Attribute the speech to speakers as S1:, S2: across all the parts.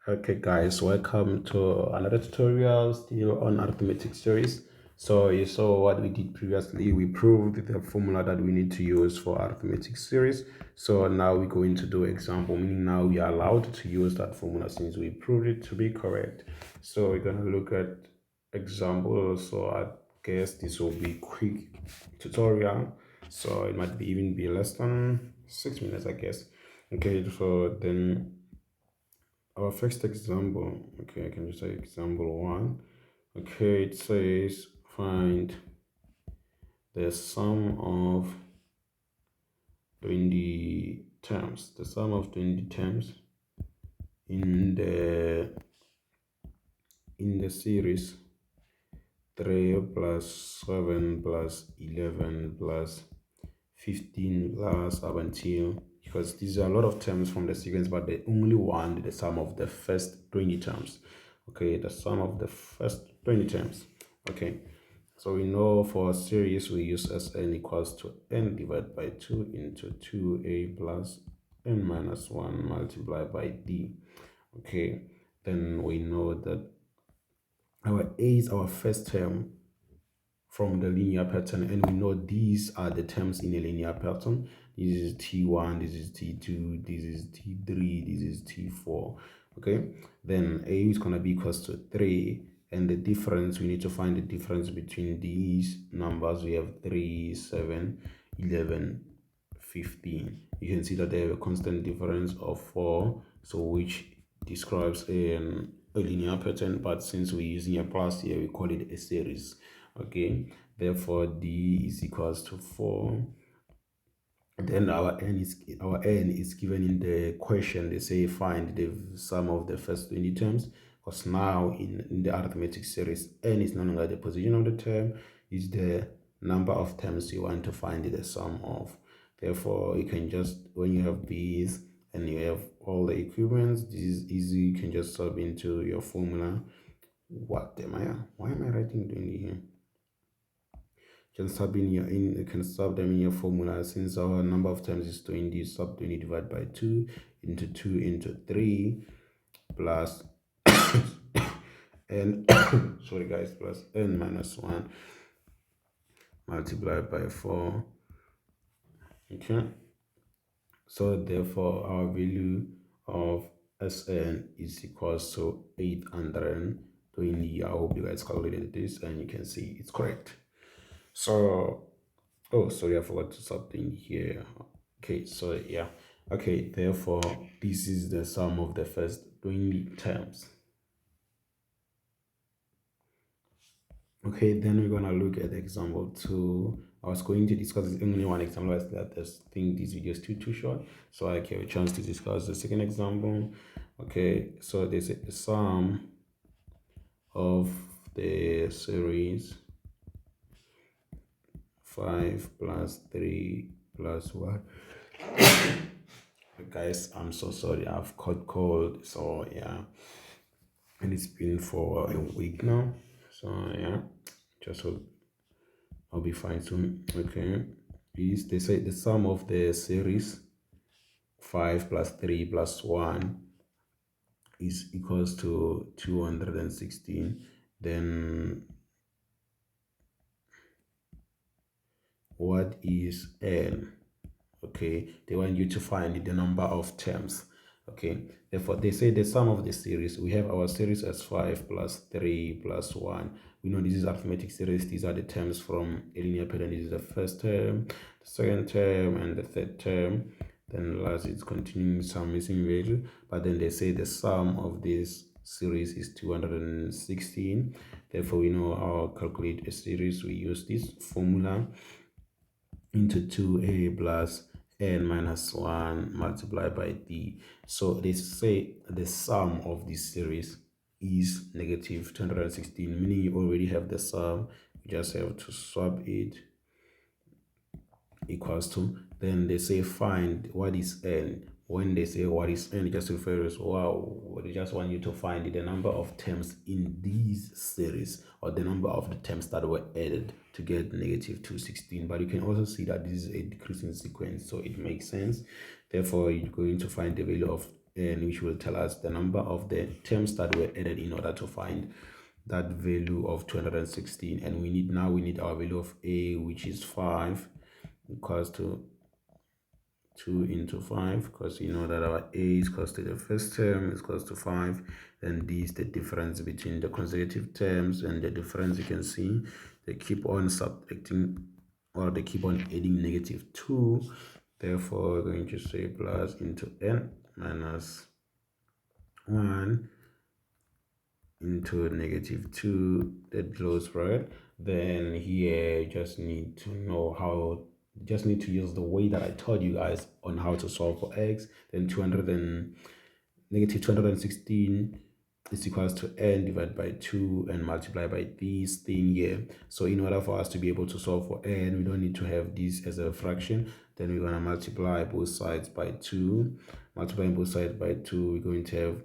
S1: Okay guys, welcome to another tutorial still on arithmetic series. So you saw what we did previously. We proved the formula that we need to use for arithmetic series. So now we're going to do example, meaning now we are allowed to use that formula since we proved it to be correct. So we're going to look at example. So I guess this will be quick tutorial. So it might be even be less than 6 minutes, I guess. Okay, so then our first example, okay, I can just say example one. Okay, it says find the sum of 20 terms, the sum of 20 terms in the series 3 plus 7 plus 11 plus 15 plus up until, because these are a lot of terms from the sequence, but they only want the sum of the first 20 terms. Okay, the sum of the first 20 terms. Okay, so we know for a series we use Sn equals to n divided by 2 into 2a plus n minus 1 multiplied by d. Okay, then we know that our a is our first term from the linear pattern, and we know these are the terms in a linear pattern. This is t1, this is t2, this is t3, this is t4. Okay, then a is going to be equals to 3, and the difference, we need to find the difference between these numbers. We have 3, 7, 11, 15. You can see that they have a constant difference of 4, so which describes a linear pattern, but since we're using a plus here, we call it a series. Okay, therefore d is equals to 4. Then our n is given in the question. They say find the sum of the first 20 terms, because now in the arithmetic series, n is no longer the position of the term, is the number of terms you want to find the sum of. Therefore, you can just, when you have these and you have all the equipments, this is easy. You can just sub into your formula. Why am I writing 20 here? Can sub in your you can sub them in your formula. Since our number of terms is 20, sub 20 divided by 2 into 2 into 3 plus n sorry guys, plus n minus 1 multiplied by 4. Okay, so therefore our value of Sn is equals to 820. I hope you guys calculated this and you can see it's correct. So, oh, sorry, I forgot to something here. Okay, so yeah. Okay, therefore, this is the sum of the first 20 terms. Okay, then we're gonna look at example 2. I was going to discuss only one example, as that I think this video is too short, so I give a chance to discuss the second example. Okay, so there's a sum of the series 5 plus 3 plus 1. Guys, I'm so sorry, I've caught cold, so yeah, and it's been for a week now, so yeah, just hope I'll be fine soon. Okay, is they say the sum of the series 5 plus 3 plus 1 is equals to 216. Then what is n? Okay, they want you to find the number of terms. Okay, therefore they say the sum of the series, we have our series as 5 plus 3 plus 1. We know this is arithmetic series. These are the terms from a linear pattern. This is the first term, the second term, and the third term. Then last is continuing some missing value, but then they say the sum of this series is 216. Therefore we know how to calculate a series. We use this formula into 2a plus n minus 1 multiplied by d. So they say the sum of this series is negative 216, meaning you already have the sum. You just have to swap it equals to, then they say find what is n. When they say what is n, it just refers, wow, they just want you to find the number of terms in these series, or the number of the terms that were added to get negative 216. But you can also see that this is a decreasing sequence, so it makes sense. Therefore, you're going to find the value of n, which will tell us the number of the terms that were added in order to find that value of 216. And we need our value of a, which is 5, equals to 2 into 5, because you know that our a is equals to the first term is equals to 5. Then this is the difference between the consecutive terms, and the difference you can see they keep on subtracting, or they keep on adding -2. Therefore we're going to say plus into n minus 1 into -2, that close, right? Then here you just need to know how, just need to use the way that I told you guys on how to solve for x. Then -216 is equals to n divided by 2 and multiply by this thing here. So in order for us to be able to solve for n, we don't need to have this as a fraction. Then we're going to multiply both sides by 2. Multiplying both sides by 2, we're going to have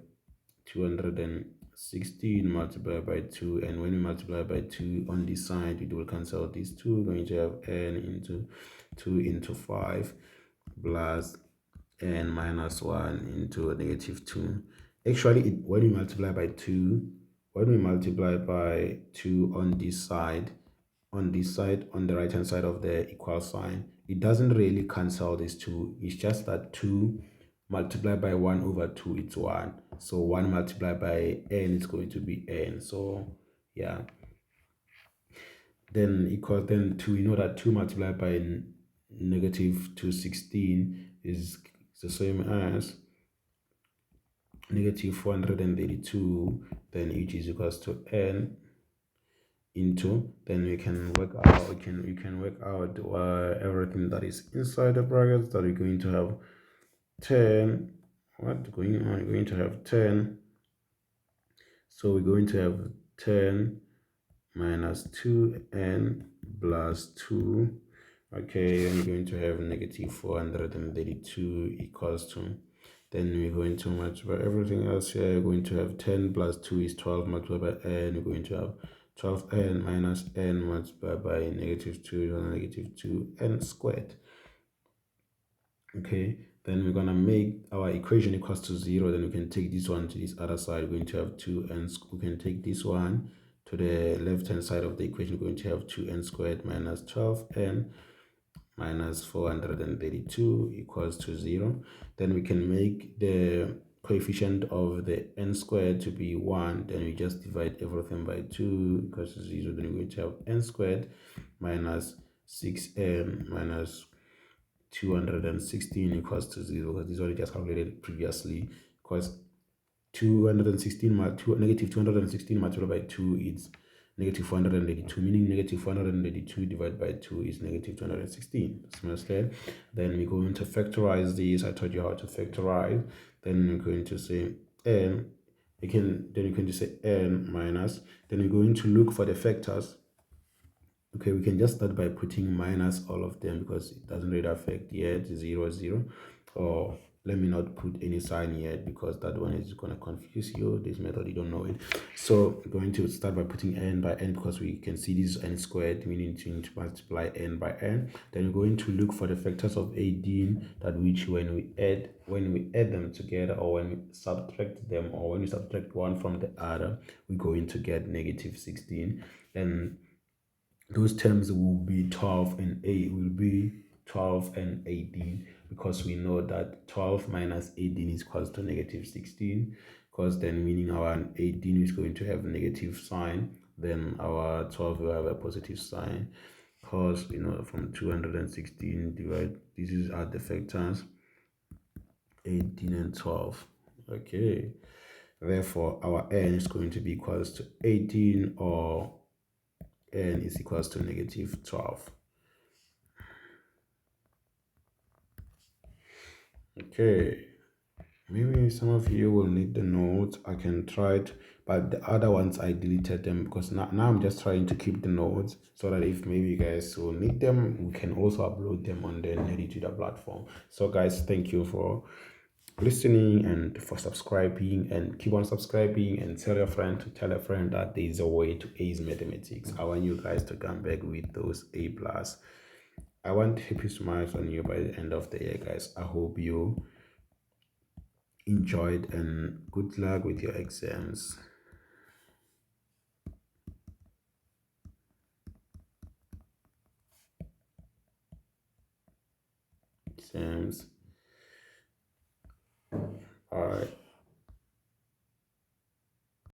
S1: 216 multiplied by 2, and when we multiply by 2 on this side, we will cancel these 2. We're going to have n into 2 into 5 plus n minus 1 into -2. Actually, when we multiply by 2, on this side, on the right hand side of the equal sign, it doesn't really cancel these 2. It's just that 2 multiplied by 1 over 2, it's 1. So 1 multiplied by n is going to be n. So yeah, then equal, then 2, you know that 2 multiplied by -216 is the same as -432, then which is equals to n into, then we can work out, we can work out everything that is inside the brackets, that we're going to have 10. What going on? We're going to have 10. So we're going to have 10 minus 2n plus 2. Okay, and we're going to have -432 equals to, then we're going to multiply everything else here. We're going to have 10 plus 2 is 12 multiplied by n. We're going to have 12n minus n multiplied by -2 squared. Okay, then we're gonna make our equation equals to 0. Then we can take this one to this other side. We're going to have 2n. We can take this one to the left hand side of the equation. We're going to have 2n squared minus 12n minus 432 equals to 0. Then we can make the coefficient of the n squared to be 1. Then we just divide everything by 2 equals to 0. Then we're going to have n squared minus 6n minus 216 equals to 0, because this is what we just calculated previously. Because 216 -216 multiplied by 2 is -482, meaning -482 divided by 2 is -216. Understand? Then we're going to factorize this. I told you how to factorize. Then we're going to say n. Then we're going to say n minus. Then we're going to look for the factors. Okay, we can just start by putting minus all of them, because it doesn't really affect yet 0 0. Or let me not put any sign yet, because that one is going to confuse you. This method, you don't know it. So we're going to start by putting n by n, because we can see this n squared, meaning to multiply n by n. Then we're going to look for the factors of 18, that which when we add them together, or when we subtract them, or when we subtract one from the other, we're going to get -16. And those terms will be 12 and 8 will be 12 and 18, because we know that 12 minus 18 is equals to -16, because then meaning our 18 is going to have a negative sign, then our 12 will have a positive sign, because you know from 216 divide, this is are the factors 18 and 12. Okay, therefore our n is going to be equals to 18, or n is equals to -12. Okay, maybe some of you will need the notes. I can try it, but the other ones I deleted them, because now I'm just trying to keep the notes, so that if maybe you guys will need them, we can also upload them on the NerdTutor platform. So guys, thank you for listening and for subscribing, and keep on subscribing, and tell a friend to tell a friend that there is a way to ace mathematics. I want you guys to come back with those A+. I want happy smiles on you by the end of the year, guys. I hope you enjoyed and good luck with your exams. Exams. All right.